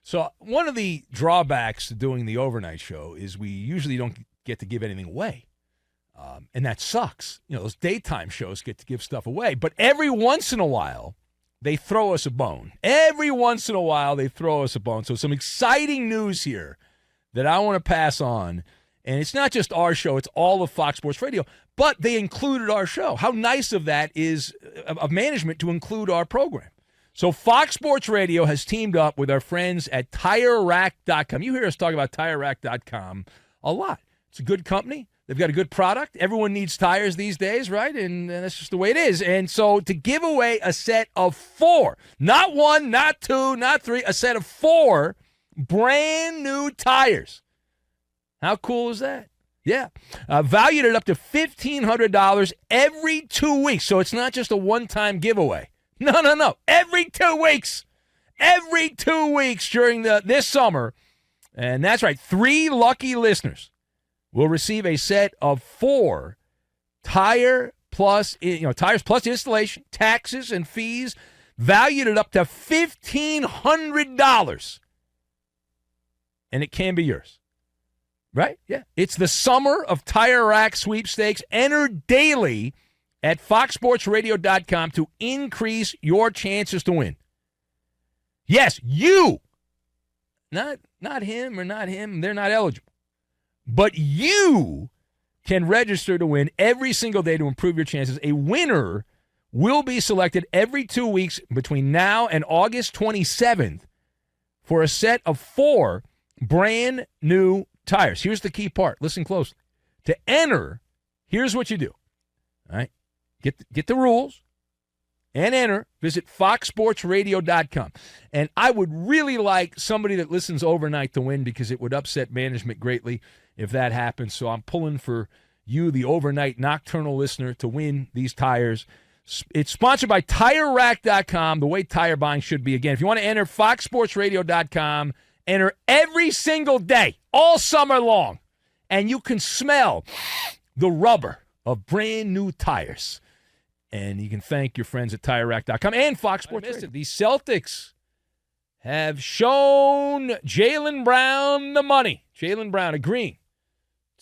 So one of the drawbacks to doing the overnight show is we usually don't get to give anything away. And that sucks. Those daytime shows get to give stuff away. But every once in a while, they throw us a bone. So some exciting news here that I want to pass on. And it's not just our show. It's all of Fox Sports Radio. But they included our show. How nice of that is of management to include our program. So Fox Sports Radio has teamed up with our friends at tirerack.com. You hear us talk about tirerack.com a lot. It's a good company. They've got a good product. Everyone needs tires these days, right? And that's just the way it is. And so to give away a set of 4, not 1, not 2, not 3, a set of 4 brand new tires. How cool is that? Yeah. Valued at up to $1,500 every 2 weeks. So it's not just a one-time giveaway. No. Every 2 weeks. Every 2 weeks during this summer. And that's right, 3 lucky listeners will receive a set of 4 tires plus installation, taxes, and fees valued at up to $1,500. And it can be yours. Right? Yeah. It's the Summer of Tire Rack Sweepstakes. Enter daily at foxsportsradio.com to increase your chances to win. Yes, you. Not him or not him. They're not eligible. But you can register to win every single day to improve your chances. A winner will be selected every 2 weeks between now and August 27th for a set of 4 brand new tires. Here's the key part. Listen closely. To enter, here's what you do. All right? Get the rules and enter. Visit foxsportsradio.com. And I would really like somebody that listens overnight to win because it would upset management greatly if that happens. So I'm pulling for you, the overnight nocturnal listener, to win these tires. It's sponsored by tirerack.com, the way tire buying should be. Again, if you want to enter, foxsportsradio.com, enter every single day, all summer long, and you can smell the rubber of brand new tires. And you can thank your friends at tirerack.com and Fox Sports Radio. The Celtics have shown Jaylen Brown the money. Jaylen Brown agreeing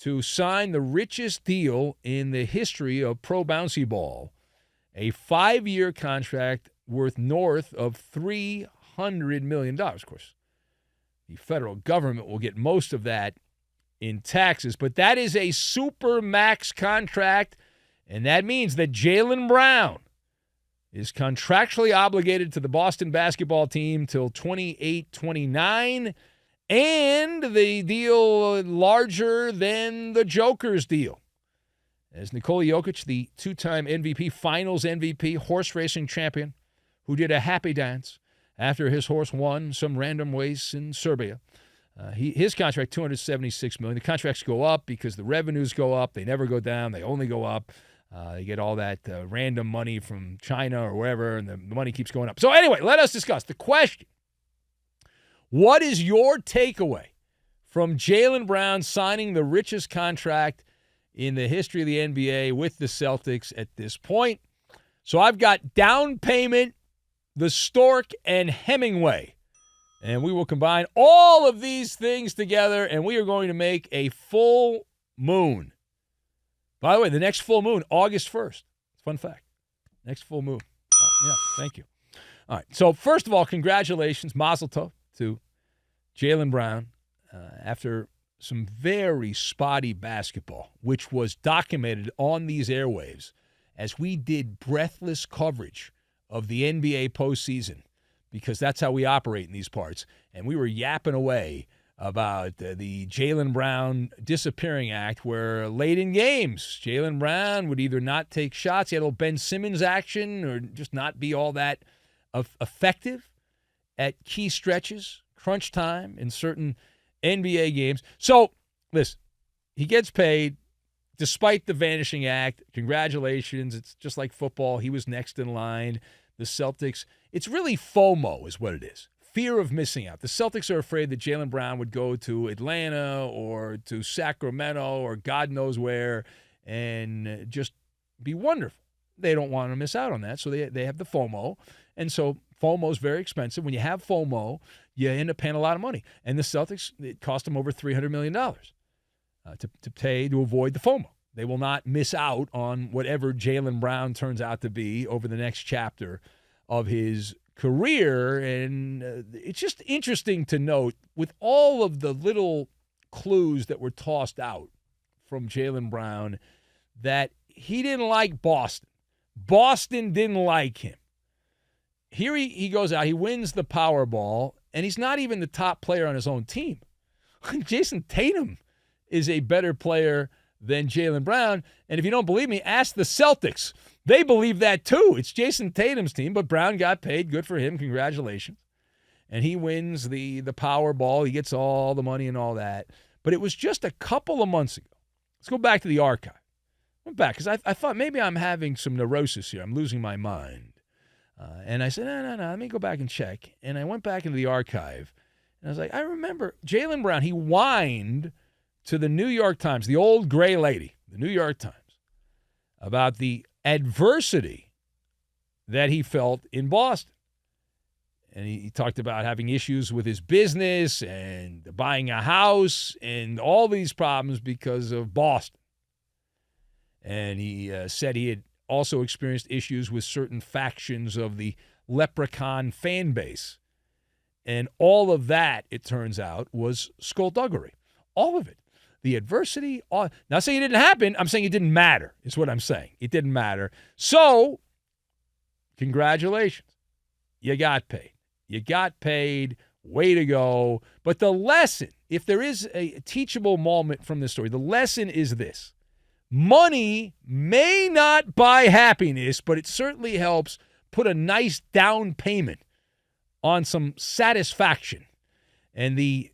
to sign the richest deal in the history of pro bouncy ball, a 5-year contract worth north of $300 million. Of course, the federal government will get most of that in taxes, but that is a super max contract, and that means that Jaylen Brown is contractually obligated to the Boston basketball team till 28-29, and the deal larger than the Joker's deal. As Nikola Jokic, the 2-time MVP, finals MVP, horse racing champion, who did a happy dance after his horse won some random race in Serbia. His contract, $276 million. The contracts go up because the revenues go up. They never go down. They only go up. They get all that random money from China or wherever, and the money keeps going up. So anyway, let us discuss the question. What is your takeaway from Jaylen Brown signing the richest contract in the history of the NBA with the Celtics at this point? So I've got down payment, the Stork, and Hemingway. And we will combine all of these things together, and we are going to make a full moon. By the way, the next full moon, August 1st. Fun fact. Next full moon. Yeah, thank you. All right. So first of all, congratulations, Mazel Tov, to Jaylen Brown after some very spotty basketball, which was documented on these airwaves as we did breathless coverage of the NBA postseason, because that's how we operate in these parts. And we were yapping away about the Jaylen Brown disappearing act, where late in games, Jaylen Brown would either not take shots, he had a little Ben Simmons action, or just not be all that effective at key stretches, crunch time in certain NBA games. So, listen, he gets paid despite the vanishing act. Congratulations. It's just like football. He was next in line. The Celtics, it's really FOMO is what it is. Fear of missing out. The Celtics are afraid that Jaylen Brown would go to Atlanta or to Sacramento or God knows where and just be wonderful. They don't want to miss out on that, so they have the FOMO. And so FOMO is very expensive. When you have FOMO, you end up paying a lot of money. And the Celtics, it cost them over $300 million to pay to avoid the FOMO. They will not miss out on whatever Jaylen Brown turns out to be over the next chapter of his career. And it's just interesting to note, with all of the little clues that were tossed out from Jaylen Brown, that he didn't like Boston. Boston didn't like him. Here he goes out, he wins the Powerball, and he's not even the top player on his own team. Jason Tatum is a better player than Jaylen Brown. And if you don't believe me, ask the Celtics. They believe that too. It's Jason Tatum's team, but Brown got paid. Good for him. Congratulations. And he wins the Powerball. He gets all the money and all that. But it was just a couple of months ago. Let's go back to the archive. I went back because I thought maybe I'm having some neurosis here. I'm losing my mind. And I said, no, let me go back and check. And I went back into the archive, and I was like, I remember Jaylen Brown, he whined to the New York Times, the old gray lady, the New York Times, about the adversity that he felt in Boston. And he talked about having issues with his business and buying a house and all these problems because of Boston. And he said he had also experienced issues with certain factions of the Leprechaun fan base. And all of that, it turns out, was skullduggery. All of it. The adversity. Not saying it didn't happen. I'm saying it didn't matter, is what I'm saying. It didn't matter. So, congratulations. You got paid. You got paid. Way to go. But the lesson, if there is a teachable moment from this story, the lesson is this. Money may not buy happiness, but it certainly helps put a nice down payment on some satisfaction. And the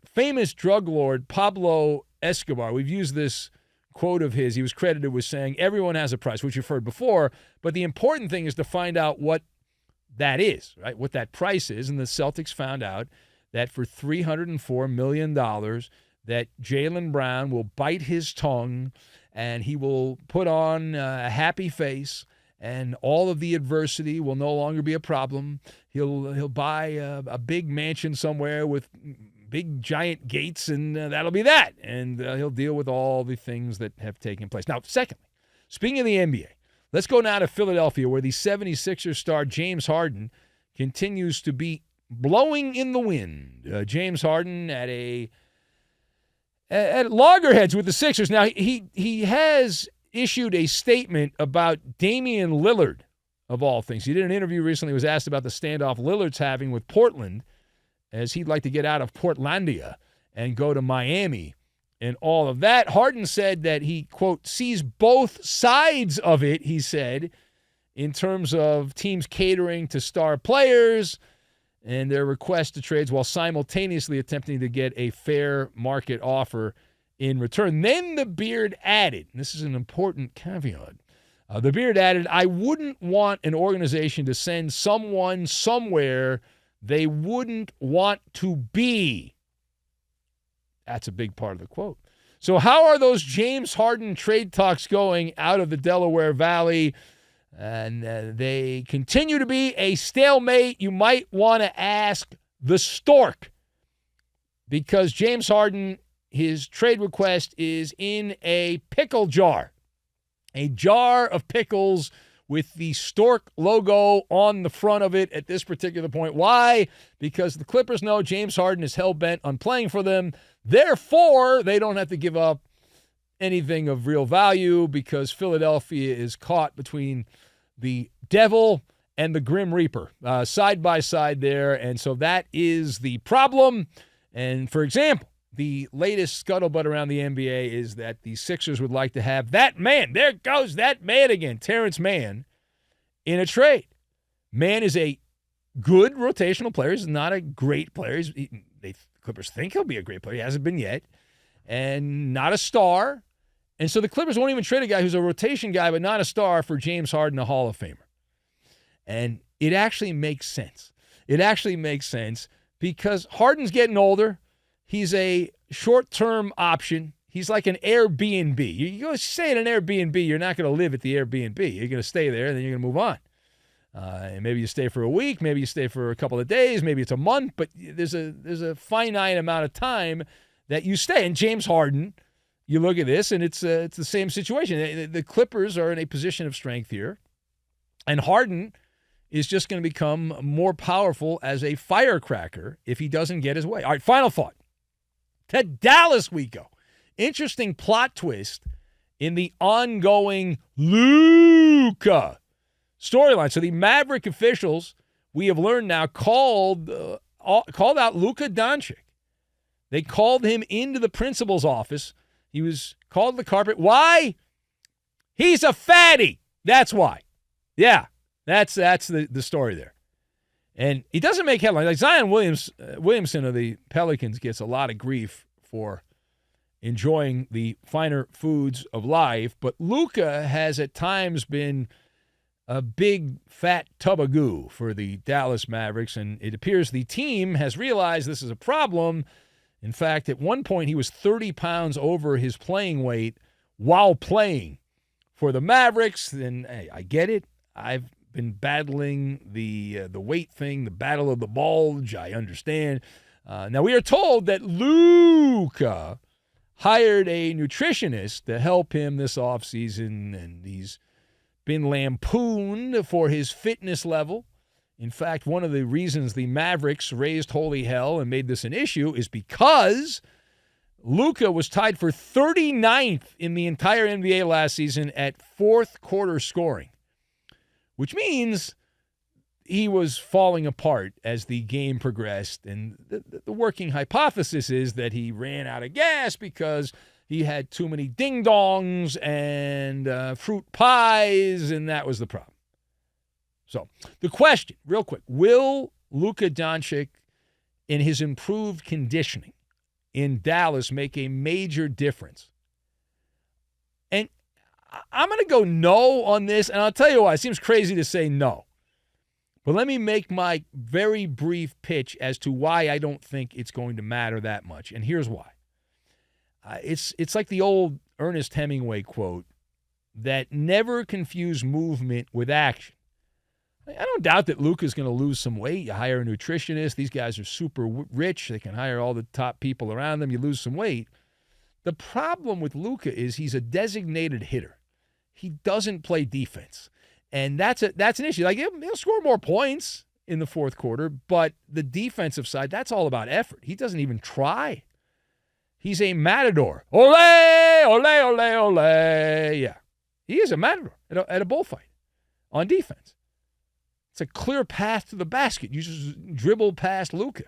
famous drug lord Pablo Escobar, we've used this quote of his. He was credited with saying, everyone has a price, which you've heard before. But the important thing is to find out what that is, right? What that price is. And the Celtics found out that for $304 million, that Jaylen Brown will bite his tongue and he will put on a happy face, and all of the adversity will no longer be a problem. He'll buy a big mansion somewhere with big giant gates, and that'll be that. And he'll deal with all the things that have taken place. Now, secondly, speaking of the NBA, let's go now to Philadelphia, where the 76ers star James Harden continues to be blowing in the wind. James Harden at loggerheads with the Sixers. Now, he has issued a statement about Damian Lillard, of all things. He did an interview recently, was asked about the standoff Lillard's having with Portland, as he'd like to get out of Portlandia and go to Miami and all of that. Harden said that he, quote, sees both sides of it, he said, in terms of teams catering to star players and their request to trades while simultaneously attempting to get a fair market offer in return. Then the Beard added, and this is an important caveat, the Beard added, I wouldn't want an organization to send someone somewhere they wouldn't want to be. That's a big part of the quote. So how are those James Harden trade talks going out of the Delaware Valley? And they continue to be a stalemate. You might want to ask the Stork, because James Harden, his trade request is in a pickle jar. A jar of pickles with the Stork logo on the front of it at this particular point. Why? Because the Clippers know James Harden is hell-bent on playing for them. Therefore, they don't have to give up anything of real value, because Philadelphia is caught between the devil and the Grim Reaper, side by side there. And so that is the problem. And, for example, the latest scuttlebutt around the NBA is that the Sixers would like to have that man, there goes that man again, Terrence Mann, in a trade. Mann is a good rotational player. He's not a great player. The Clippers think he'll be a great player. He hasn't been yet. And not a star. And so the Clippers won't even trade a guy who's a rotation guy but not a star for James Harden, a Hall of Famer. And it actually makes sense. It actually makes sense because Harden's getting older. He's a short-term option. He's like an Airbnb. You go stay at an Airbnb, you're not going to live at the Airbnb. You're going to stay there, and then you're going to move on. And maybe you stay for a week, maybe you stay for a couple of days, maybe it's a month, but there's a finite amount of time that you stay. And James Harden, you look at this, and it's the same situation. The Clippers are in a position of strength here, and Harden is just going to become more powerful as a firecracker if he doesn't get his way. All right, final thought. To Dallas we go. Interesting plot twist in the ongoing Luka storyline. So the Maverick officials, we have learned now, called out Luka Doncic. They called him into the principal's office. He was called to the carpet. Why? He's a fatty. That's why. Yeah, that's the story there. And he doesn't make headlines. Like Zion Williamson of the Pelicans gets a lot of grief for enjoying the finer foods of life, but Luka has at times been a big fat tub of goo for the Dallas Mavericks, and it appears the team has realized this is a problem. In fact, at one point he was 30 pounds over his playing weight while playing for the Mavericks. And hey, I get it. I've been battling the weight thing, the battle of the bulge. I understand. Now we are told that Luka hired a nutritionist to help him this offseason, and he's been lampooned for his fitness level. In fact, one of the reasons the Mavericks raised holy hell and made this an issue is because Luka was tied for 39th in the entire NBA last season at fourth quarter scoring, which means he was falling apart as the game progressed. And the working hypothesis is that he ran out of gas because he had too many ding-dongs and fruit pies, and that was the problem. So the question, real quick, will Luka Doncic, in his improved conditioning in Dallas, make a major difference? And I'm going to go no on this, and I'll tell you why. It seems crazy to say no. But let me make my very brief pitch as to why I don't think it's going to matter that much, and here's why. It's like the old Ernest Hemingway quote that never confuse movement with action. I don't doubt that Luka's going to lose some weight. You hire a nutritionist. These guys are super rich. They can hire all the top people around them. You lose some weight. The problem with Luka is he's a designated hitter. He doesn't play defense. And that's an issue. Like, he'll score more points in the fourth quarter, but the defensive side, that's all about effort. He doesn't even try. He's a matador. Ole, ole, ole, ole. Yeah. He is a matador at a bullfight on defense. It's a clear path to the basket. You just dribble past Luka.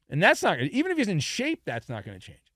And that's not going to, even if he's in shape, that's not going to change.